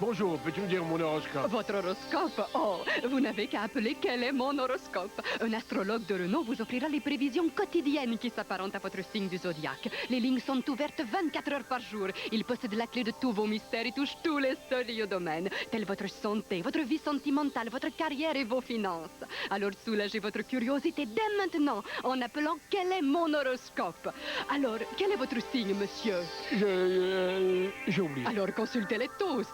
Bonjour, peux-tu me dire mon horoscope? Votre horoscope? Oh, vous n'avez qu'à appeler quel est mon horoscope. Un astrologue de renom vous offrira les prévisions quotidiennes qui s'apparentent à votre signe du zodiaque. Les lignes sont ouvertes 24 heures par jour. Il possède la clé de tous vos mystères et touche tous les domaines, tels votre santé, votre vie sentimentale, votre carrière et vos finances. Alors soulagez votre curiosité dès maintenant en appelant quel est mon horoscope. Alors, quel est votre signe, monsieur? J'ai oublié. Alors consultez-les tous.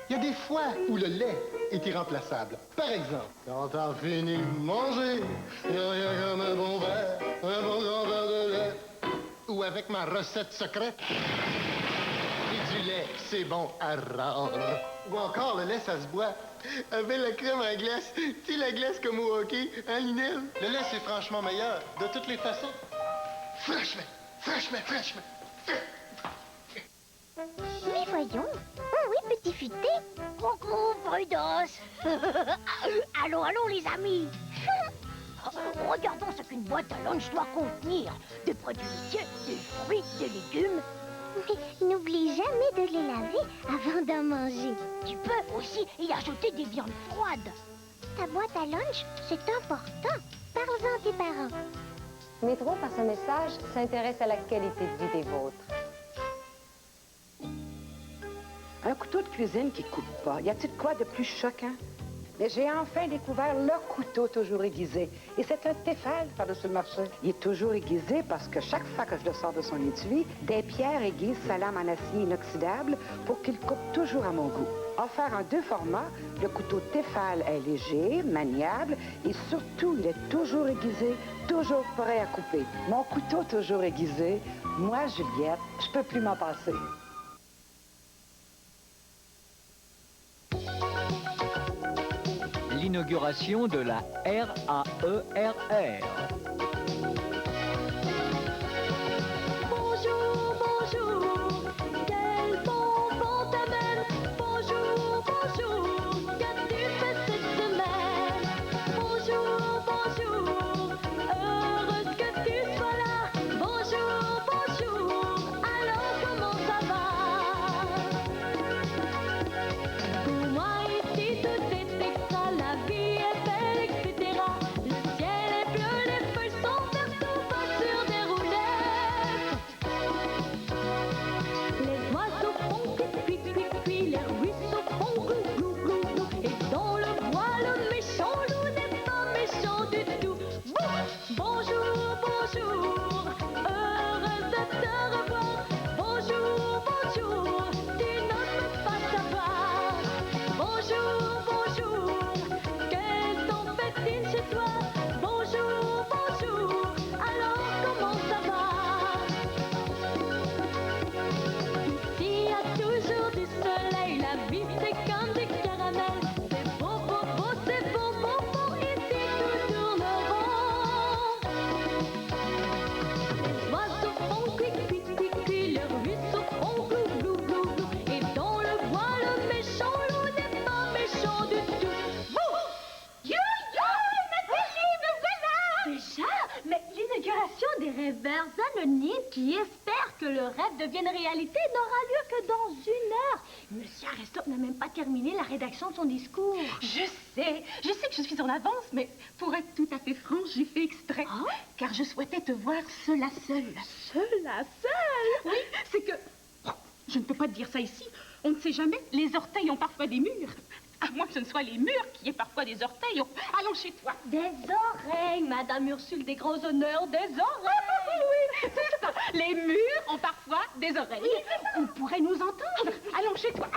Il y a des fois où le lait est irremplaçable. Par exemple, quand t'as fini de manger, il n'y a rien comme un bon verre, un bon grand verre de lait. Ou avec ma recette secrète, et du lait, c'est bon à rendre. Ou encore, le lait, ça se boit avec la crème à glace. Tu sais, la glace comme au hockey, hein, Linel? Le lait, c'est franchement meilleur, de toutes les façons. Franchement. Mais voyons. Oh oui, petit futé. Coucou, Prudence. Allons, les amis. Regardons ce qu'une boîte à lunch doit contenir. Des produits laitiers, des fruits, des légumes. Mais n'oublie jamais de les laver avant d'en manger. Tu peux aussi y ajouter des viandes froides. Ta boîte à lunch, c'est important. Parle-en à tes parents. Métro, par ce message, s'intéresse à la qualité de vie des vôtres. Un couteau de cuisine qui coupe pas. Y a-t-il quoi de plus choquant? Mais j'ai enfin découvert le couteau toujours aiguisé. Et c'est un Tefal par-dessus le marché. Il est toujours aiguisé parce que chaque fois que je le sors de son étui, des pierres aiguisent sa lame en acier inoxydable pour qu'il coupe toujours à mon goût. Offert en 2 formats, le couteau Tefal est léger, maniable et surtout, il est toujours aiguisé, toujours prêt à couper. Mon couteau toujours aiguisé, moi, Juliette, je peux plus m'en passer. L'inauguration de la RAERR. Bonjour, bonjour, quel bon vent t'amène. Bonjour, bonjour, qu'as-tu fait cette semaine? Bonjour, bonjour, heureuse que tu sois là. Bonjour, bonjour, alors comment ça va? Pour moi ici tout est extra, la vie est belle, etc. Le ciel est bleu, les feuilles sont vertes, on va sur des roulettes. Les oiseaux font cuit, les ruisseaux font glou, glou, glou. Et dans le bois, le méchant loup n'est pas méchant du tout. Bonjour, bonjour, heureuse de te revoir. Bonjour, bonjour, tu ne peux pas savoir. Bonjour, bonjour, quelles sont fêtines chez toi? Bonjour, bonjour, alors comment ça va? Ici y a toujours du soleil, la vie c'est comme du caramel. C'est beau, beau, beau, c'est beau, beau, beau, ici tout tourne rond. Les oiseaux font cuit, les ruisseaux font glou, glou, glou, glou. Et dans le bois, le méchant loup n'est pas méchant du tout. Nathalie, me voilà! Déjà? Mais l'inauguration des rêveurs anonymes qui espèrent que le rêve devienne réalité n'aura lieu que dans 1 heure. Monsieur Aristote n'a même pas terminé la rédaction de son discours. Je sais que je suis en avance, mais pour être tout à fait franche, j'ai fait exprès. Ah? Car je souhaitais te voir seule à seule. Seule à seule? Oui, c'est que... Oh, je ne peux pas te dire ça ici. On ne sait jamais, les orteils ont parfois des murs. À moins que ce ne soit les murs qui aient parfois des orteils. Allons chez toi. Des oreilles, Madame Ursule, des grands honneurs, des oreilles. Oui, c'est ça. Les murs ont parfois des oreilles. On pourrait nous entendre. Allons chez toi.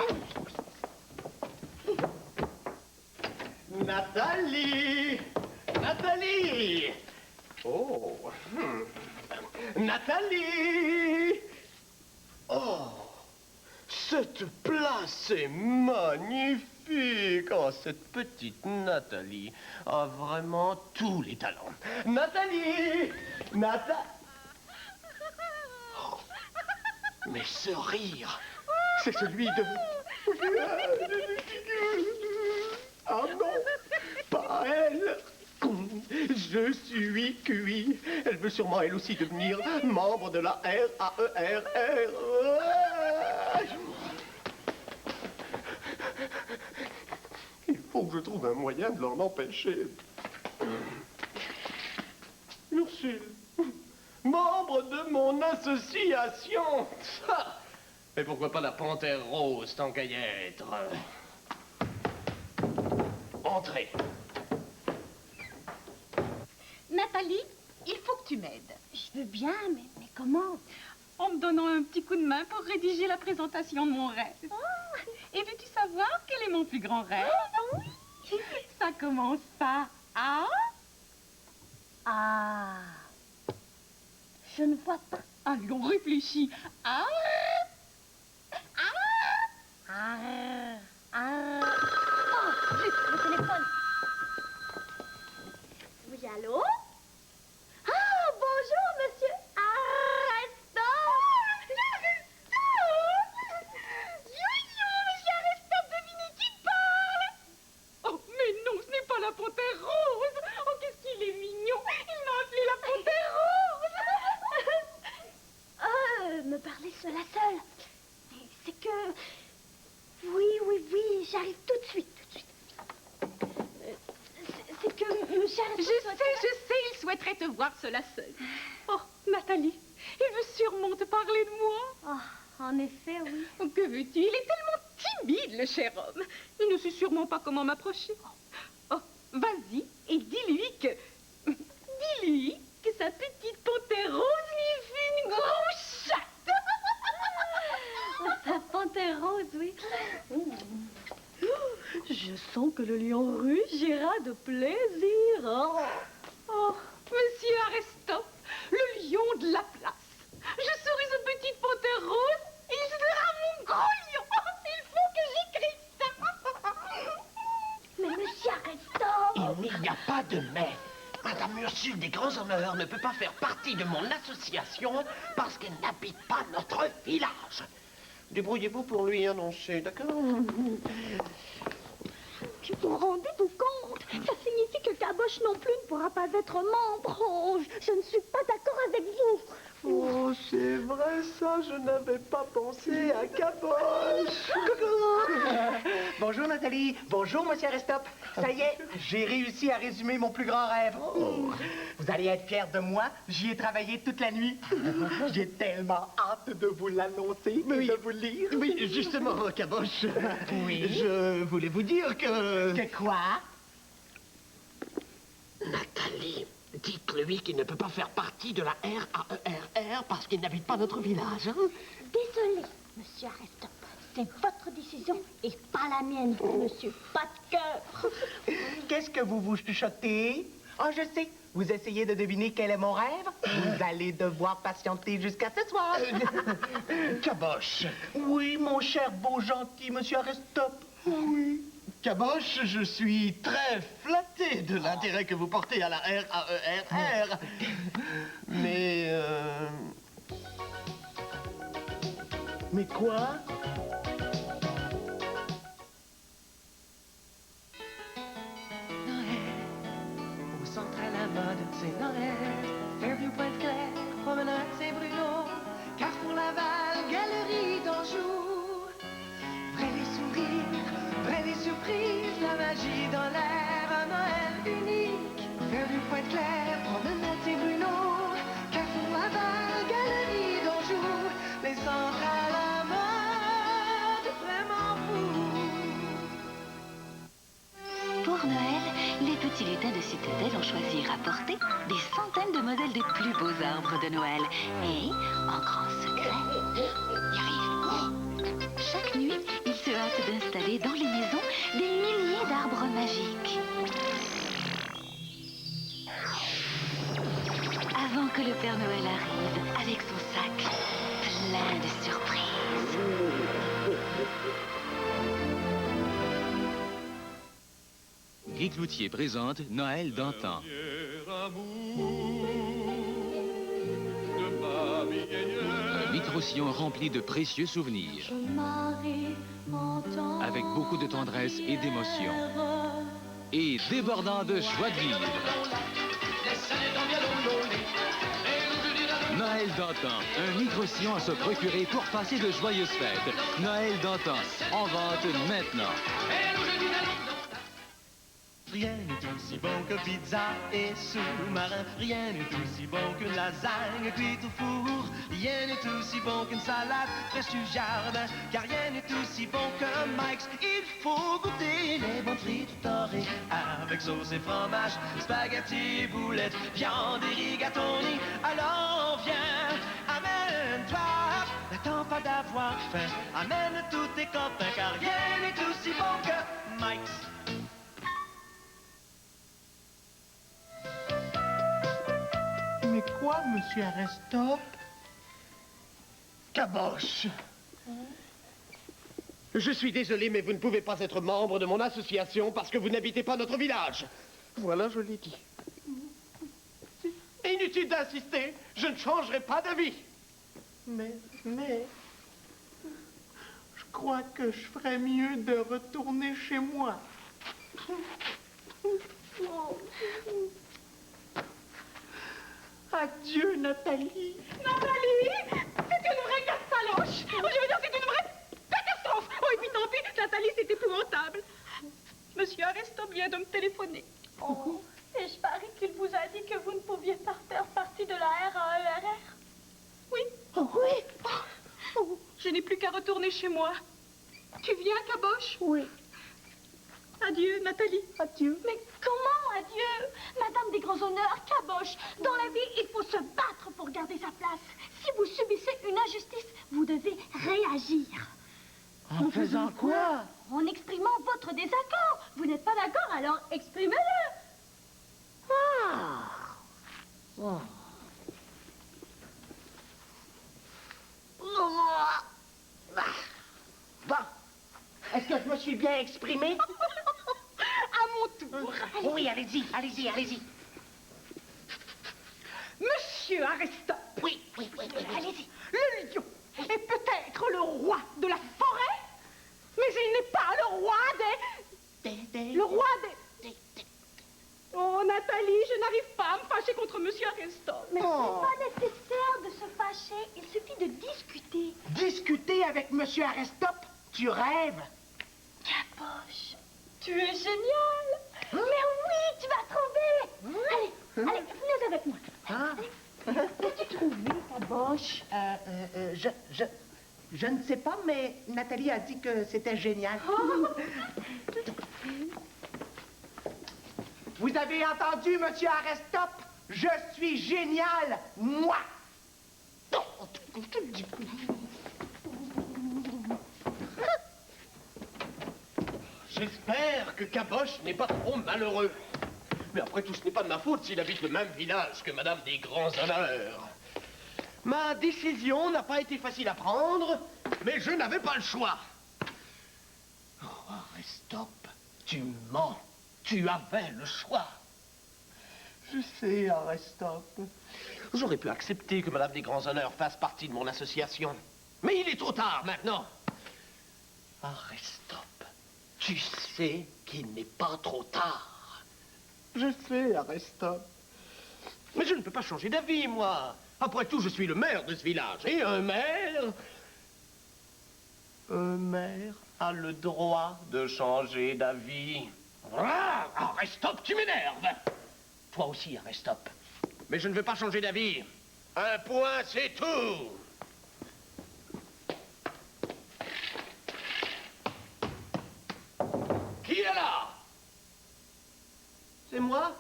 Nathalie! Nathalie! Oh! Nathalie! Oh! Cette place est magnifique! Oh, cette petite Nathalie a vraiment tous les talents. Nathalie! Oh. Mais ce rire, c'est celui de... Ah non, pas elle. Je suis cuit. Elle veut sûrement elle aussi devenir membre de la RAERR. Il faut que je trouve un moyen de l'en empêcher. Ursule, membre de mon association. Mais pourquoi pas la panthère rose, tant qu'à y être? Entrez. Nathalie, il faut que tu m'aides. Je veux bien, mais comment? En me donnant un petit coup de main pour rédiger la présentation de mon rêve. Et veux-tu savoir quel est mon plus grand rêve? Oui. Ça commence par A. Ah. Je ne vois pas. Allons, réfléchis. A. Oh, vite, le téléphone. Oui, allô? Ah, bonjour, monsieur Arrestov. Monsieur Arrestov, devinez qui parle? Oh, mais non, ce n'est pas la panthère rose. Oh, qu'est-ce qu'il est mignon. Il m'a appelé la panthère rose. Me parler seule à seule. C'est que... Oui, j'arrive tout de suite, C'est que monsieur Arrestov... Je sais, il souhaiterait te voir seul à seul. Oh, Nathalie, il veut sûrement te parler de moi. Oh, en effet, oui. Oh, que veux-tu? Il est tellement timide, le cher homme. Il ne sait sûrement pas comment m'approcher. Oh, vas-y et dis-lui que sa petite panthère rose lui fait une grosse chatte. Sa panthère rose, oui. Je sens que le lion rugira de plaisir. Oh, monsieur Arrestov, le lion de la place. Je serai une petite panthère rose et il sera mon gros lion. Il faut que j'écrive ça. Mais monsieur Arrestov... Il n'y a pas de mais. Madame Ursule des Grands Honneurs ne peut pas faire partie de mon association parce qu'elle n'habite pas notre village. Débrouillez-vous pour lui annoncer, d'accord? Vous rendez-vous compte? Ça signifie que Caboche non plus ne pourra pas être membre. Oh, je ne suis pas d'accord avec vous. Oh, c'est vrai ça, je n'avais pas pensé à Caboche. Bonjour Nathalie, bonjour monsieur Arrestov. Ça y est, j'ai réussi à résumer mon plus grand rêve. Vous allez être fiers de moi, j'y ai travaillé toute la nuit. J'ai tellement hâte de vous l'annoncer et de vous le lire. Oui, justement, Caboche. Oui. Je voulais vous dire que... Que quoi? Nathalie, dites-lui qu'il ne peut pas faire partie de la RAERR parce qu'il n'habite pas notre village. Hein? Désolée, monsieur Arrestov. C'est votre décision et pas la mienne, monsieur. Pas de cœur. Qu'est-ce que vous chuchotez? Ah, je sais. Vous essayez de deviner quel est mon rêve? Vous allez devoir patienter jusqu'à ce soir. Caboche. Oui, mon cher beau gentil monsieur Arrestov. Oui. Caboche, je suis très flatté de l'intérêt que vous portez à la RAERR. Mais... Mais quoi? Au centre à la mode, c'est Noël. Fairview, Pointe-Claire, promenade Saint-Bruno. Carrefour Laval, galerie d'Anjou. Vrai les sourires, vrai les surprises, la magie dans l'air, un Noël unique. Fairview, Pointe-Claire, promenade Saint-Bruno. Carrefour Laval, galerie d'Anjou. Les centres à la mode, vraiment fous. Pour Noël, les petits lutins de Citadelle ont choisi et rapporté des centaines de modèles des plus beaux arbres de Noël. Et, en grand secret, y arrive. Chaque nuit, ils se hâtent d'installer dans les maisons des milliers d'arbres magiques. Avant que le Père Noël arrive avec son sac plein de surprises. Guy Cloutier présente Noël d'antan. Un micro-sillon rempli de précieux souvenirs. Avec beaucoup de tendresse et d'émotion. Et débordant de joie de vivre. Noël Noël d'antan, un négociant à se procurer pour passer de joyeuses fêtes. Noël d'antan, en vente maintenant. Rien n'est aussi bon que pizza et sous-marin. Rien n'est aussi bon qu'une lasagne cuite au four. Rien n'est aussi bon qu'une salade fraîche du jardin. Car rien n'est aussi bon que Mike's. Il faut goûter les bonnes frites dorées avec sauce et fromage, spaghetti, boulettes, viande et rigatoni. Alors viens, amène-toi, n'attends pas d'avoir faim. Amène tous tes copains car rien n'est aussi bon que Mike's. Mais quoi, monsieur Arestop? Caboche! Je suis désolé, mais vous ne pouvez pas être membre de mon association parce que vous n'habitez pas notre village. Voilà, je l'ai dit. Inutile d'insister, je ne changerai pas d'avis. Mais, je crois que je ferais mieux de retourner chez moi. Adieu, Nathalie. Nathalie, c'est une vraie catastrophe. Je veux dire, c'est une vraie catastrophe. Oh, et puis tant pis, Nathalie, c'est épouvantable. Monsieur Arestop vient de me téléphoner. Oh, et je parie qu'il vous a dit que vous ne pouviez pas faire partie de la RAERR. Oui. Oh, oui. Oh, je n'ai plus qu'à retourner chez moi. Tu viens, Caboche? Oui. Adieu, Nathalie. Adieu. Mais comment adieu? Madame des grands honneurs, Caboche, dans la vie, il faut se battre pour garder sa place. Si vous subissez une injustice, vous devez réagir. En faisant quoi? En exprimant votre désaccord. Vous n'êtes pas d'accord, alors exprimez-le. Ah. Oh. Bon. Est-ce que je me suis bien exprimé? À mon tour. Oui, allez-y, allez-y, allez-y. Monsieur Arestop. Oui, Allez-y. Le lion est peut-être le roi de la forêt, mais il n'est pas le roi des... Le roi des... Oh, Nathalie, je n'arrive pas à me fâcher contre Monsieur Arestop. Mais ce n'est pas nécessaire de se fâcher. Il suffit de discuter. Discuter avec monsieur Arestop? Tu rêves? Caboche, tu es génial. Mais oui, tu vas trouver. Allez, venez avec moi. Qu'as-tu trouvé, Caboche? Je ne sais pas, mais Nathalie a dit que c'était génial. Vous avez entendu, monsieur Arestop? Je suis génial, moi! J'espère que Caboche n'est pas trop malheureux. Mais après tout, ce n'est pas de ma faute s'il habite le même village que Madame des Grands Honneurs. Ma décision n'a pas été facile à prendre, mais je n'avais pas le choix. Oh, Arestop, tu mens. Tu avais le choix. Je sais, Arestop. J'aurais pu accepter que Madame des Grands Honneurs fasse partie de mon association. Mais il est trop tard maintenant. Arestop, tu sais qu'il n'est pas trop tard. Je sais, Arestop. Mais je ne peux pas changer d'avis, moi. Après tout, je suis le maire de ce village. Et un maire... Un maire a le droit de changer d'avis. Ah, Arestop, tu m'énerves. Toi aussi, Arestop. Mais je ne veux pas changer d'avis. Un point, c'est tout. Qui est là? C'est moi?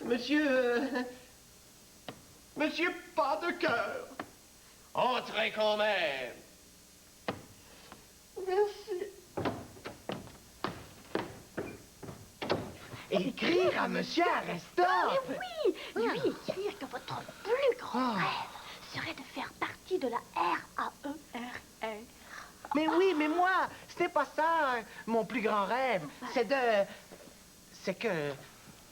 Monsieur... Monsieur Pas de Cœur. Entrez quand même. Merci. Écrire à monsieur Arestop. Mais oui, lui écrire que votre plus grand rêve serait de faire partie de la RAERR. Mais oui, mais moi, c'était pas ça, mon plus grand rêve. C'est que...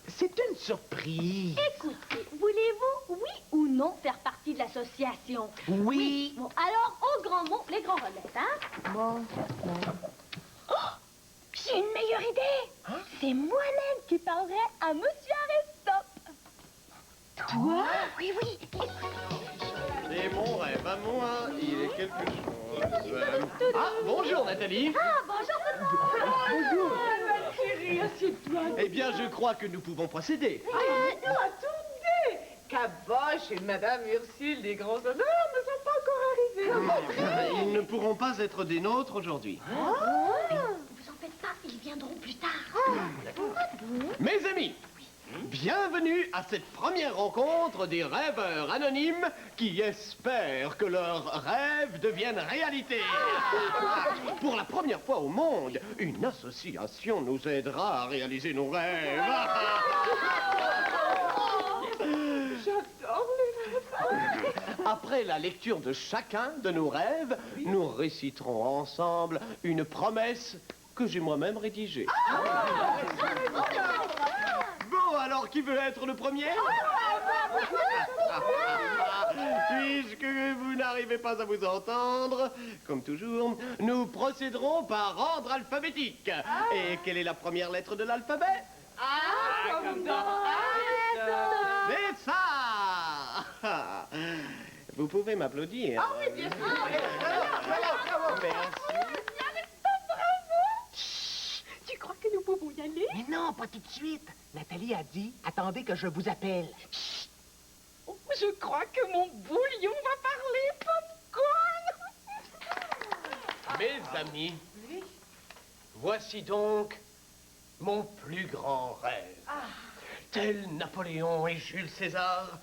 C'est une surprise. Écoutez, voulez-vous, oui ou non, faire partie de l'association? Oui. Bon, alors, au grand mot, les grands remèdes, hein? Bon. Oh, j'ai une meilleure idée. C'est moi-même qui parlerai à monsieur Arestop. Toi? Oui, oui. Écoutez. C'est mon rêve à moi, il est quelque chose. Ah, bonjour Nathalie. Ah, bonjour, Bonjour. ma chérie, assieds-toi. Eh bien, je crois que nous pouvons procéder. Non, attendez. Caboche et Madame Ursule des grands honneurs ne sont pas encore arrivés. Ils ne pourront pas être des nôtres aujourd'hui. Ne vous en faites pas, ils viendront plus tard. Mes amis, bienvenue à cette première rencontre des rêveurs anonymes qui espèrent que leurs rêves deviennent réalité. Pour la première fois au monde, une association nous aidera à réaliser nos rêves. J'adore les rêves. Après la lecture de chacun de nos rêves, nous réciterons ensemble une promesse que j'ai moi-même rédigée. Bon, alors, qui veut être le premier? Puisque vous n'arrivez pas à vous entendre, comme toujours, nous procéderons par ordre alphabétique. Et quelle est la première lettre de l'alphabet? Ah, comme dans C'est ça! Vous pouvez m'applaudir. Ah oui, bien sûr. Merci. Tu crois que nous pouvons y aller? Mais non, pas tout de suite. Nathalie a dit, attendez que je vous appelle. Oh, je crois que mon bouillon va parler, popcorn. Mes amis, voici donc mon plus grand rêve. Tel Napoléon et Jules César,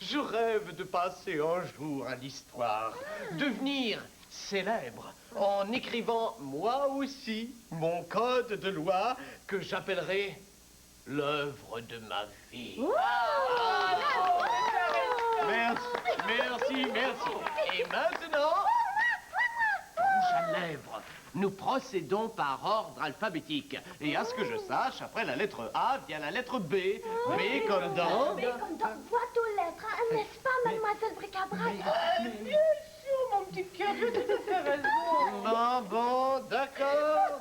je rêve de passer un jour à l'histoire, devenir célèbre en écrivant moi aussi mon code de loi que j'appellerai l'œuvre de ma vie. Merci. Et maintenant, rouge à lèvres. Nous procédons par ordre alphabétique. Et à ce que je sache, après la lettre A vient la lettre B. B comme dans... B comme dans boîte aux lettres, hein, n'est-ce pas, mademoiselle Bric-à-Brac? Bien sûr, mon petit cœur, tu as tout à fait raison. Bon, d'accord.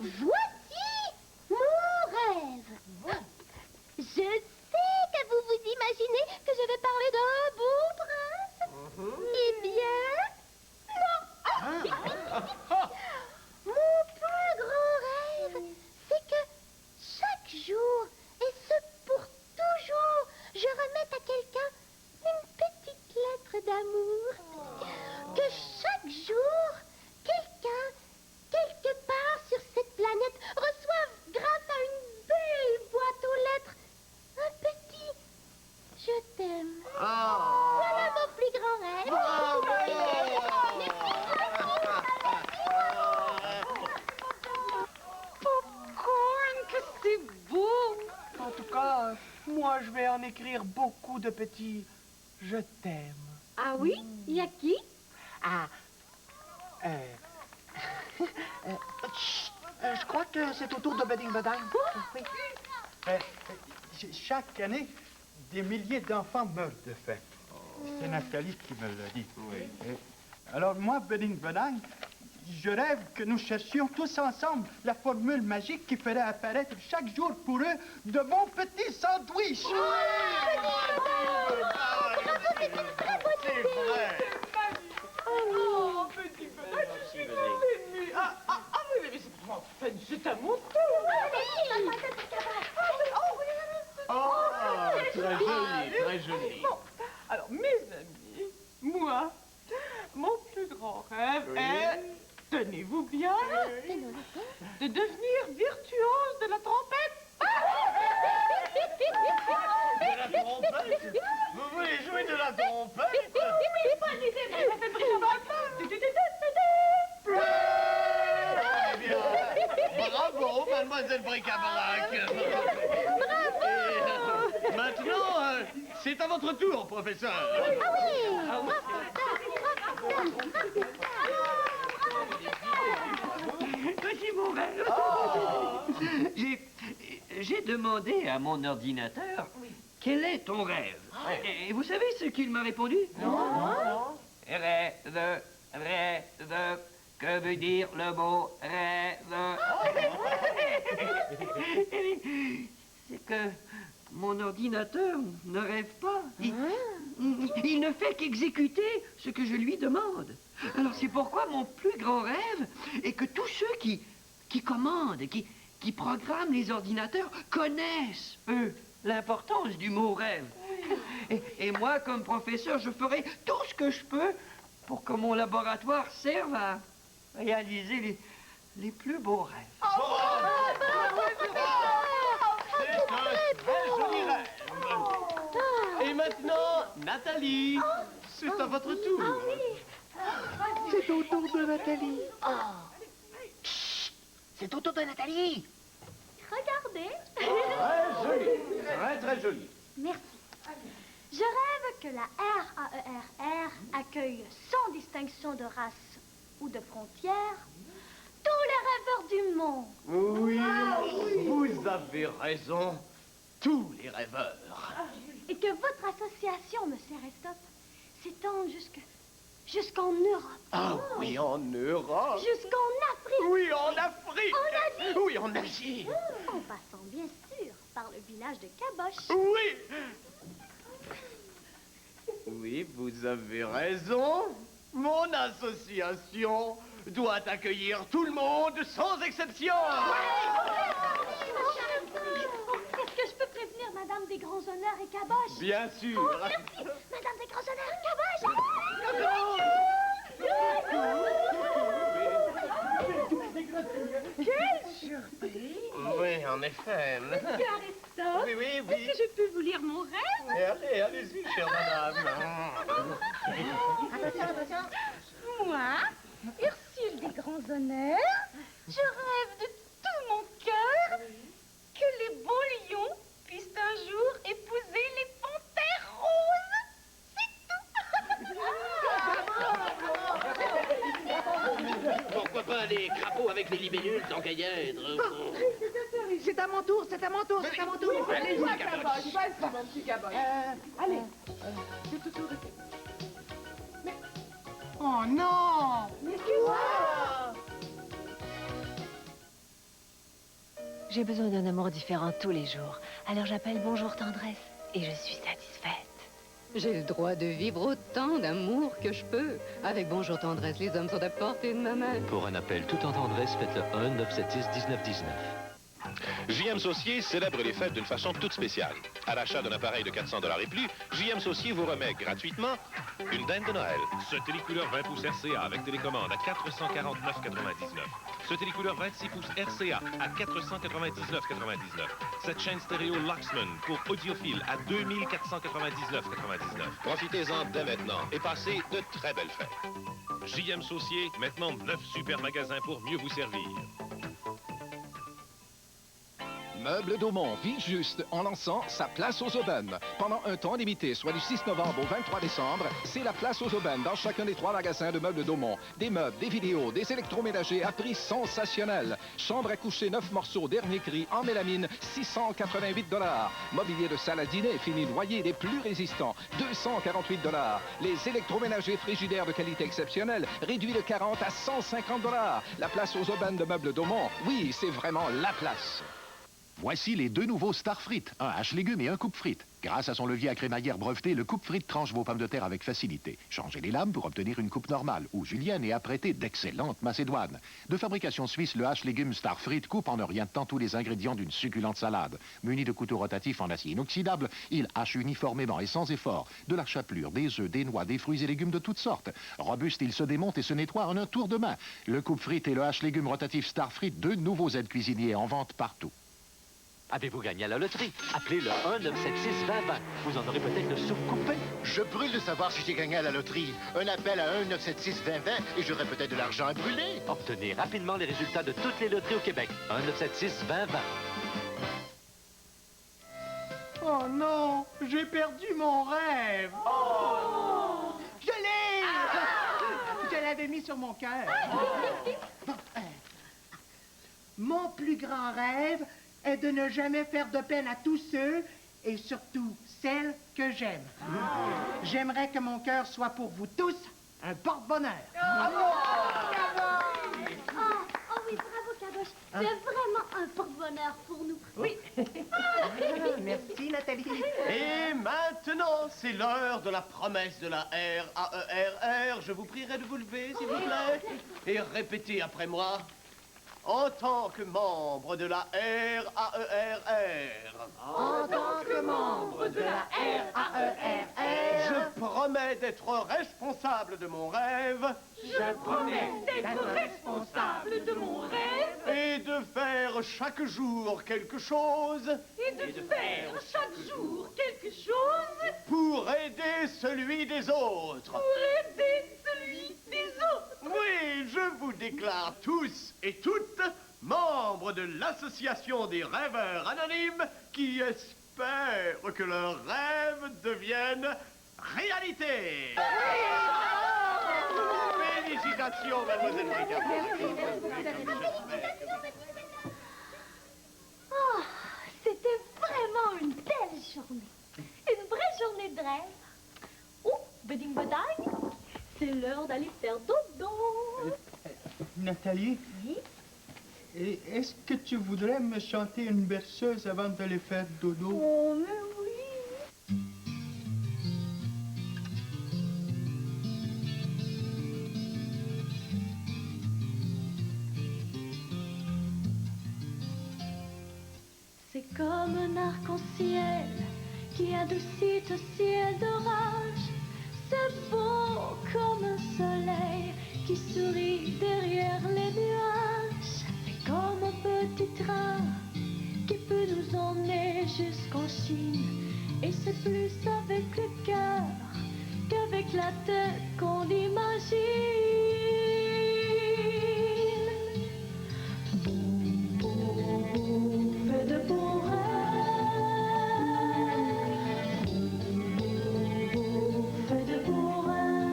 Voici mon rêve. Je sais que vous vous imaginez que je vais parler d'un beau prince. Eh bien, non. Mon plus grand rêve, c'est que chaque jour, et ce pour toujours, je remette à quelqu'un une petite lettre d'amour. Que chaque jour, quelqu'un, quelque part sur cette planète, reçoive, grâce à une belle boîte aux lettres, un petit « Je t'aime ». Voilà mon plus grand rêve. Popcorn, que c'est beau. En tout cas, moi, je vais en écrire beaucoup de petits « Je t'aime ». Ah oui? Il y a qui? Ah, je crois que c'est au tour de Bedding Bedang. Oui. Chaque année, des milliers d'enfants meurent de faim. C'est Nathalie qui me l'a dit. Alors moi, Bedding Bedang, je rêve que nous cherchions tous ensemble la formule magique qui ferait apparaître chaque jour pour eux de bons petits sandwichs. C'est vrai. Oh, petit peu, je suis revenue. C'est à mon tour. Très joli. Bon, alors, mes amis, moi, mon plus grand rêve est, tenez-vous bien, de devenir virtuose de la trompette. De la trompette? Vous voulez jouer de la trompette? Oui, bonne idée, mais ça fait Bravo, mademoiselle Bric-à-Brac. Bravo. Maintenant, c'est à votre tour, professeur. Voici mon rêve. J'ai demandé à mon ordinateur quel est ton rêve. Et vous savez ce qu'il m'a répondu? Non. Rêve Que veut dire le mot rêve? C'est que mon ordinateur ne rêve pas. Il ne fait qu'exécuter ce que je lui demande. Alors c'est pourquoi mon plus grand rêve est que tous ceux qui commandent, qui programment les ordinateurs connaissent, eux, l'importance du mot rêve. Et moi, comme professeur, je ferai tout ce que je peux pour que mon laboratoire serve à réaliser les plus beaux rêves. C'est un très joli rêve. Et maintenant, Nathalie, c'est à votre tour. C'est au tour de Nathalie. C'est au tour de Nathalie. Regardez. Très joli, très très joli. Merci. Je rêve que la RAERR accueille sans distinction de race ou de frontières tous les rêveurs du monde. Oui, vous avez raison. Tous les rêveurs. Et que votre association, monsieur Aristote, s'étende jusqu'en Europe. Ah oui, en Europe. Jusqu'en Afrique. Oui, en Afrique. En Asie. Oui, en Asie. En passant, bien sûr, par le village de Caboche. Oui. Oui, vous avez raison. Mon association doit accueillir tout le monde sans exception. Est-ce que je peux prévenir Madame des Grands Honneurs et Caboche? Bien sûr. Oh, merci. Madame des Grands Honneurs et Caboche. Quelle surprise! Oui, en effet. Monsieur Aristote, Oui, oui, oui. est-ce que je peux vous lire mon rêve? Allez, allez-y, chère madame. Attention, attention. Moi, Ursule des Grands Honneurs, je rêve de tout mon cœur que les beaux lions puissent un jour épouser les panthères roses. Pourquoi pas les crapauds avec les libellules tant qu'à y être? C'est à mon tour, c'est à mon tour, c'est à mon tour. Allez-y, Vas-y, Caboche. vas-y, mon petit Caboche. Allez. C'est tout tour de... Mais... Oh non! Mais qu'est-ce J'ai besoin d'un amour différent tous les jours. Alors j'appelle Bonjour Tendresse et je suis satisfaite. J'ai le droit de vivre autant d'amour que je peux. Avec Bonjour Tendresse, les hommes sont à portée de ma main. Pour un appel tout en tendresse, faites le 1-976-1919. JM Saucier célèbre les fêtes d'une façon toute spéciale. À l'achat d'un appareil de 400 $ et plus, JM Saucier vous remet gratuitement une dinde de Noël. Ce télécouleur 20 pouces RCA avec télécommande à 449,99. Ce télécouleur 26 pouces RCA à 499,99. Cette chaîne stéréo Luxman pour audiophile à 2499,99. Profitez-en dès maintenant et passez de très belles fêtes. JM Saucier, maintenant 9 super magasins pour mieux vous servir. Meubles Daumont vit juste en lançant sa place aux aubaines. Pendant un temps limité, soit du 6 novembre au 23 décembre, c'est la place aux aubaines dans chacun des 3 magasins de Meubles Daumont. Des meubles, des vidéos, des électroménagers à prix sensationnel. Chambre à coucher 9 morceaux, dernier cri, en mélamine, 688 $. Mobilier de salle à dîner, fini noyer, des plus résistants, 248 $. Les électroménagers frigidaires de qualité exceptionnelle, réduits de 40 à 150 $. La place aux aubaines de Meubles Daumont, oui, c'est vraiment la place. Voici les 2 nouveaux Star Frites, un hache-légumes et un coupe-frites. Grâce à son levier à crémaillère breveté, le coupe-frites tranche vos pommes de terre avec facilité. Changez les lames pour obtenir une coupe normale, où Julienne est apprêtée d'excellentes macédoines. De fabrication suisse, le hache-légumes Star Frites coupe en un rien de temps tous les ingrédients d'une succulente salade. Muni de couteaux rotatifs en acier inoxydable, il hache uniformément et sans effort de la chapelure, des œufs, des noix, des fruits et légumes de toutes sortes. Robuste, il se démonte et se nettoie en un tour de main. Le coupe-frites et le hache-légumes rotatif Star Frites, 2 nouveaux aides cuisiniers en vente partout. Avez-vous gagné à la loterie? Appelez le 1-976-2020. Vous en aurez peut-être le soupe coupé. Je brûle de savoir si j'ai gagné à la loterie. Un appel à 1-976-2020 et j'aurai peut-être de l'argent à brûler. Obtenez rapidement les résultats de toutes les loteries au Québec. 1-976-2020. Oh non, j'ai perdu mon rêve. Oh! Je l'ai! Je l'avais mis sur mon cœur. Bon, mon plus grand rêve est de ne jamais faire de peine à tous ceux, et surtout celles que j'aime. J'aimerais que mon cœur soit pour vous tous un porte-bonheur. C'est vraiment un porte-bonheur pour nous. Oui. Merci, Nathalie. Et maintenant, c'est l'heure de la promesse de la RAERR. Je vous prierai de vous lever, s'il vous plaît, et répétez après moi. En tant que membre de la RAERR. En tant que membre de la RAERR. Je promets d'être responsable de mon rêve. Je promets d'être responsable de mon rêve. Et de faire chaque jour quelque chose. Et de faire chaque jour quelque chose. Pour aider celui des autres. Pour aider celui des autres. Oui, je vous déclare tous et toutes membres de l'association des rêveurs anonymes qui espèrent que leurs rêves deviennent réalité. Félicitations, mademoiselle Brigard. Oh, c'était vraiment une belle journée. Une vraie journée de rêve. Oh, Beding Bedang, c'est l'heure d'aller faire dodo. Nathalie? Oui? Et est-ce que tu voudrais me chanter une berceuse avant d'aller faire dodo? Oh, mais oui. C'est comme un arc-en-ciel qui adoucit ce ciel d'orage. C'est beau comme un soleil qui sourit derrière les nuages. C'est comme un petit train qui peut nous emmener jusqu'en Chine. Et c'est plus avec le cœur qu'avec la tête qu'on imagine. Fais de beaux rêves. Fais de beaux rêves.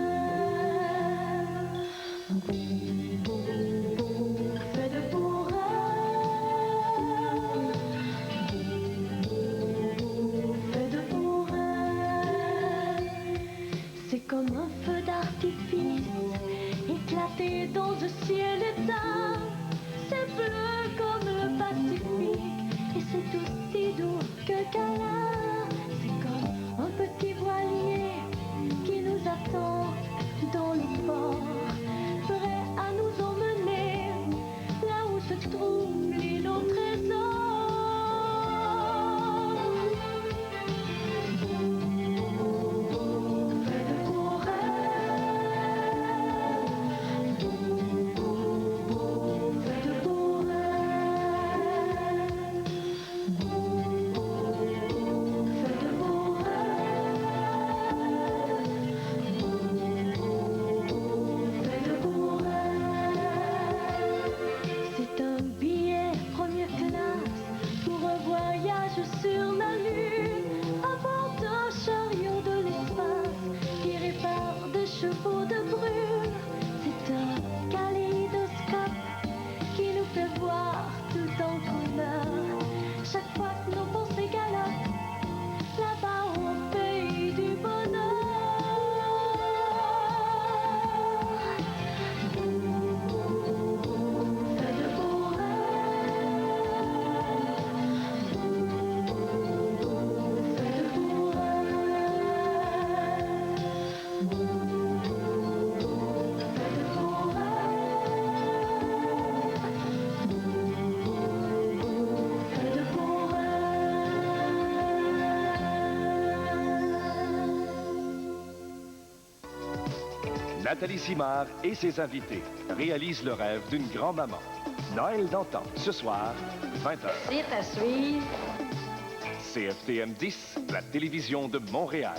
Fais de beaux rêves. Fais de beaux rêves. C'est comme un feu d'artifice éclaté dans un ciel éteint. C'est bleu comme le Pacifique et c'est aussi doux que câlin. C'est comme un petit voilier qui nous attend dans le port, prêt à nous emmener là où se trouve l'île au trésor. Fais de beaux rêves. Fais de beaux rêves. Fais de beaux rêves. Fais de beaux rêves. C'est un billet première classe pour un voyage sur la Lune, à bord d'un chariot de l'espace tiré par des chevaux de brûle. C'est un kaléidoscope qui nous fait voir tout en couleur. Chaque fois que nos pensées galopent, là-bas au pays du bonheur. Fais de beaux rêves. Fais de beaux rêves. Fais de beaux rêves. Fais de beaux Nathalie Simard et ses invités réalisent le rêve d'une grand-maman. Noël d'antan, ce soir, 20h. C'est à suivre. CFTM 10, la télévision de Montréal.